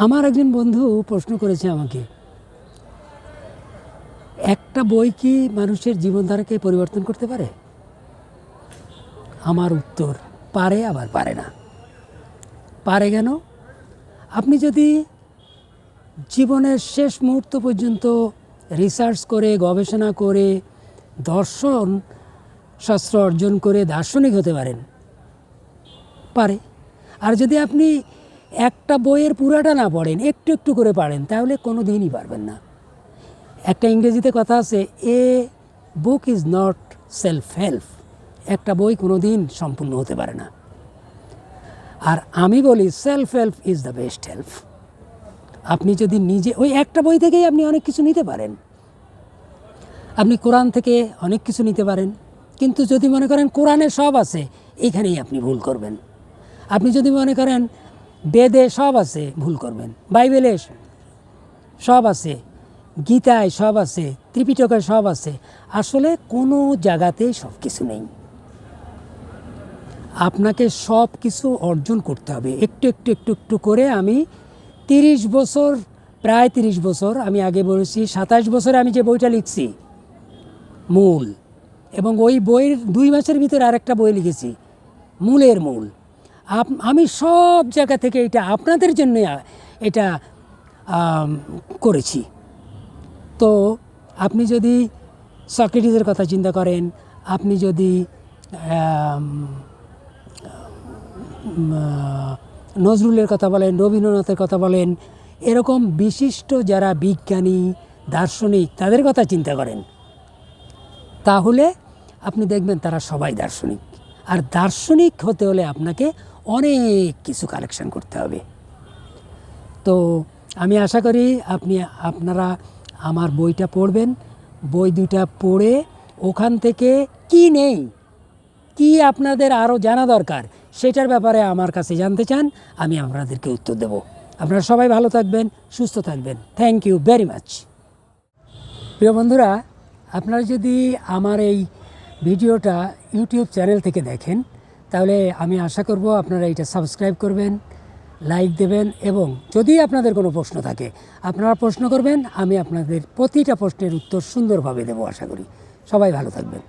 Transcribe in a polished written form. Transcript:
আমার একজন বন্ধু প্রশ্ন করেছে আমাকে, একটা বই কি মানুষের জীবনধারাকে পরিবর্তন করতে পারে? আমার উত্তর, পারে আবার পারে না। পারে কেন? আপনি যদি জীবনের শেষ মুহূর্ত পর্যন্ত রিসার্চ করে, গবেষণা করে, দর্শন শাস্ত্র অর্জন করে দার্শনিক হতে পারেন, পারে। আর যদি আপনি একটা বইয়ের পুরাটা না পড়েন, একটু একটু করে পারেন, তাহলে কোনো দিনই পারবেন না। একটা ইংরেজিতে কথা আছে, a book is not self help. একটা বই কোনো দিন সম্পূর্ণ হতে পারে না। আর আমি বলি self help is the best help. আপনি যদি নিজে ওই একটা বই থেকেই আপনি অনেক কিছু নিতে পারেন। আপনি কোরআন থেকে অনেক কিছু নিতে পারেন, কিন্তু যদি মনে করেন কোরআনে সব আছে, এইখানেই আপনি ভুল করবেন। আপনি যদি মনে করেন বেদে সব আছে, ভুল করবেন। বাইবেলে সব আছে, গীতায় সব আছে, ত্রিপিটকে সব আছে, আসলে কোনো জায়গাতেই সব কিছু নেই। আপনাকে সব কিছু অর্জন করতে হবে একটু একটু একটু একটু করে। আমি 30 বছর, প্রায় 30 বছর, আমি আগে বলেছি 27 বছরে আমি যে বইটা লিখছি মূল, এবং ওই বইয়ের 2 মাসের ভিতরে আরেকটা বই লিখেছি মূলের মূল। আমি সব জায়গা থেকে এটা আপনাদের জন্য এটা করেছি। তো আপনি যদি সক্রেটিসের কথা চিন্তা করেন, আপনি যদি নজরুলের কথা বলেন, রবীন্দ্রনাথের কথা বলেন, এরকম বিশিষ্ট যারা বিজ্ঞানী, দার্শনিক, তাদের কথা চিন্তা করেন, তাহলে আপনি দেখবেন তারা সবাই দার্শনিক। আর দার্শনিক হতে হলে আপনাকে অনেক কিছু কালেকশন করতে হবে। তো আমি আশা করি আপনারা আমার বইটা পড়বেন। বই দুটা পড়ে ওখান থেকে কি নেই, কি আপনাদের আরও জানা দরকার, সেটার ব্যাপারে আমার কাছে জানতে চান, আমি আপনাদেরকে উত্তর দেব। আপনারা সবাই ভালো থাকবেন, সুস্থ থাকবেন। Thank you very much. প্রিয় বন্ধুরা, আপনারা যদি আমার এই ভিডিওটা ইউটিউব চ্যানেল থেকে দেখেন, তাহলে আমি আশা করব আপনারা এটা সাবস্ক্রাইব করবেন, লাইক দেবেন, এবং যদি আপনাদের কোনো প্রশ্ন থাকে আপনারা প্রশ্ন করবেন। আমি আপনাদের প্রতিটা প্রশ্নের উত্তর সুন্দরভাবে দেবো আশা করি। সবাই ভালো থাকবেন।